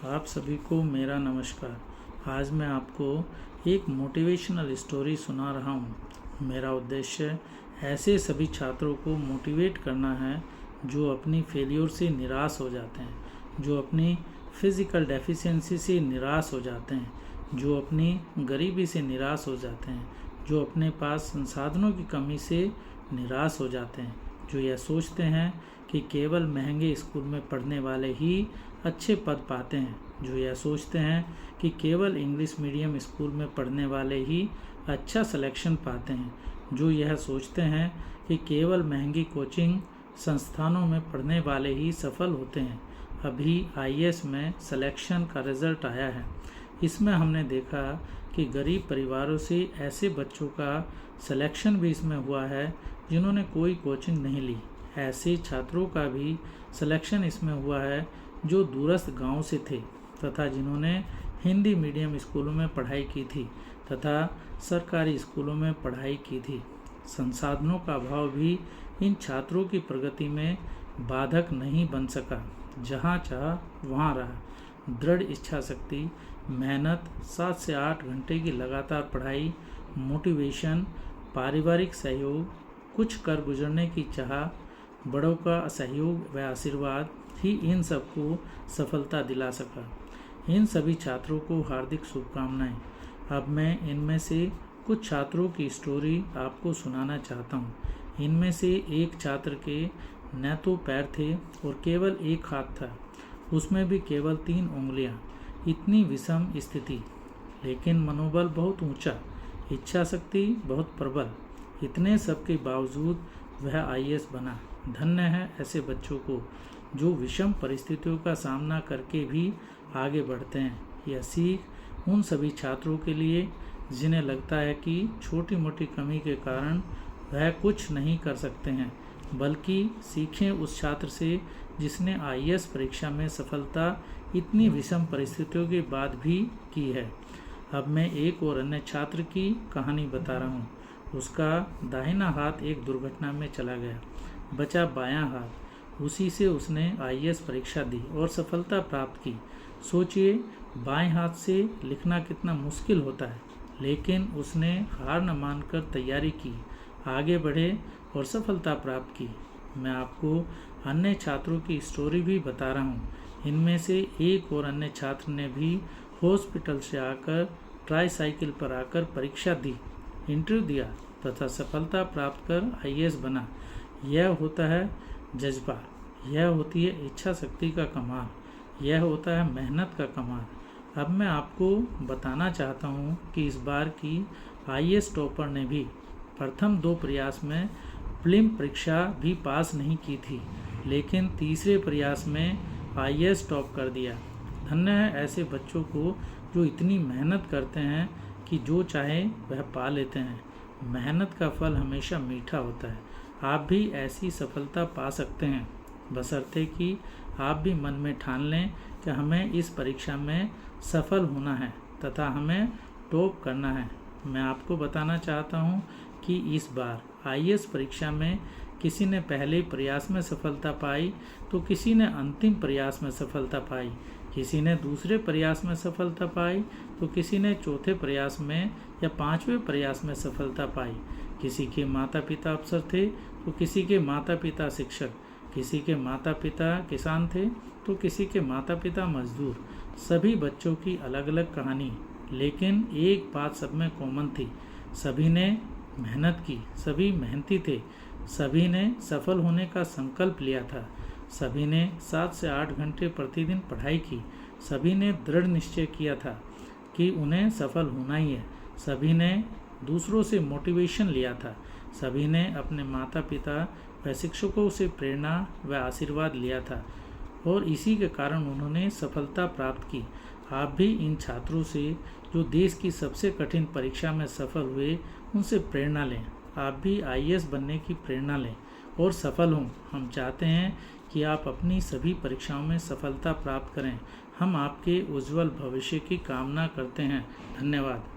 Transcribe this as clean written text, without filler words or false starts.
आप सभी को मेरा नमस्कार। आज मैं आपको एक मोटिवेशनल स्टोरी सुना रहा हूँ। मेरा उद्देश्य ऐसे सभी छात्रों को मोटिवेट करना है जो अपनी फेलियर से निराश हो जाते हैं, जो अपनी फिज़िकल डेफिशिएंसी से निराश हो जाते हैं, जो अपनी गरीबी से निराश हो जाते हैं, जो अपने पास संसाधनों की कमी से निराश हो जाते हैं, जो यह सोचते हैं कि केवल महंगे स्कूल में पढ़ने वाले ही अच्छे पद पाते हैं, जो यह सोचते हैं कि केवल इंग्लिश मीडियम स्कूल में पढ़ने वाले ही अच्छा सिलेक्शन पाते हैं, जो यह सोचते हैं कि केवल महंगी कोचिंग संस्थानों में पढ़ने वाले ही सफल होते हैं। अभी आईएएस में सिलेक्शन का रिज़ल्ट आया है। इसमें हमने देखा कि गरीब परिवारों से ऐसे बच्चों का सिलेक्शन भी इसमें हुआ है जिन्होंने कोई कोचिंग नहीं ली। ऐसे छात्रों का भी सिलेक्शन इसमें हुआ है जो दूरस्थ गांव से थे तथा जिन्होंने हिंदी मीडियम स्कूलों में पढ़ाई की थी तथा सरकारी स्कूलों में पढ़ाई की थी। संसाधनों का अभाव भी इन छात्रों की प्रगति में बाधक नहीं बन सका। जहां चाह वहां रहा। दृढ़ इच्छा शक्ति, मेहनत, 7 से 8 घंटे की लगातार पढ़ाई, मोटिवेशन, पारिवारिक सहयोग, कुछ कर गुजरने की चाह, बड़ों का सहयोग व आशीर्वाद ही इन सबको सफलता दिला सका। इन सभी छात्रों को हार्दिक शुभकामनाएं। अब मैं इनमें से कुछ छात्रों की स्टोरी आपको सुनाना चाहता हूँ। इनमें से एक छात्र के न तो पैर थे और केवल एक हाथ था, उसमें भी केवल 3 उंगलियाँ। इतनी विषम स्थिति, लेकिन मनोबल बहुत ऊंचा, इच्छा शक्ति बहुत प्रबल। इतने सब के बावजूद वह आईएएस बना। धन्य है ऐसे बच्चों को जो विषम परिस्थितियों का सामना करके भी आगे बढ़ते हैं। यह सीख उन सभी छात्रों के लिए जिन्हें लगता है कि छोटी मोटी कमी के कारण वह कुछ नहीं कर सकते हैं, बल्कि सीखें उस छात्र से जिसने आईएएस परीक्षा में सफलता इतनी विषम परिस्थितियों के बाद भी की है। अब मैं एक और अन्य छात्र की कहानी बता रहा हूँ। उसका दाहिना हाथ एक दुर्घटना में चला गया, बचा बायां हाथ। उसी से उसने आईएएस परीक्षा दी और सफलता प्राप्त की। सोचिए, बाएं हाथ से लिखना कितना मुश्किल होता है, लेकिन उसने हार न मानकर तैयारी की, आगे बढ़े और सफलता प्राप्त की। मैं आपको अन्य छात्रों की स्टोरी भी बता रहा हूँ। इनमें से एक और अन्य छात्र ने भी हॉस्पिटल से आकर ट्राईसाइकिल पर आकर परीक्षा दी, इंटरव्यू दिया तथा सफलता प्राप्त कर आईएएस बना। यह होता है जज्बा, यह होती है इच्छा शक्ति का कमाल, यह होता है मेहनत का कमाल। अब मैं आपको बताना चाहता हूँ कि इस बार की आईएएस टॉपर ने भी प्रथम 2 प्रयास में प्रीलिम परीक्षा भी पास नहीं की थी, लेकिन तीसरे प्रयास में आईएएस टॉप कर दिया। धन्य है ऐसे बच्चों को जो इतनी मेहनत करते हैं कि जो चाहे वह पा लेते हैं। मेहनत का फल हमेशा मीठा होता है। आप भी ऐसी सफलता पा सकते हैं, बशर्ते कि आप भी मन में ठान लें कि हमें इस परीक्षा में सफल होना है तथा हमें टॉप करना है। मैं आपको बताना चाहता हूं कि इस बार आईएएस परीक्षा में किसी ने पहले प्रयास में सफलता पाई तो किसी ने अंतिम प्रयास में सफलता पाई, किसी ने दूसरे प्रयास में सफलता पाई तो किसी ने चौथे प्रयास में या 5वें प्रयास में सफलता पाई। किसी के माता पिता अफसर थे तो किसी के माता पिता शिक्षक, किसी के माता पिता किसान थे तो किसी के माता पिता मजदूर। सभी बच्चों की अलग अलग कहानी, लेकिन एक बात सब में कॉमन थी। सभी ने मेहनत की, सभी मेहनती थे, सभी ने सफल होने का संकल्प लिया था, सभी ने 7 से 8 घंटे प्रतिदिन पढ़ाई की, सभी ने दृढ़ निश्चय किया था कि उन्हें सफल होना ही है, सभी ने दूसरों से मोटिवेशन लिया था, सभी ने अपने माता पिता व शिक्षकों से प्रेरणा व आशीर्वाद लिया था और इसी के कारण उन्होंने सफलता प्राप्त की। आप भी इन छात्रों से जो देश की सबसे कठिन परीक्षा में सफल हुए उनसे प्रेरणा लें। आप भी आईएएस बनने की प्रेरणा लें और सफल हों। हम चाहते हैं कि आप अपनी सभी परीक्षाओं में सफलता प्राप्त करें। हम आपके उज्जवल भविष्य की कामना करते हैं। धन्यवाद।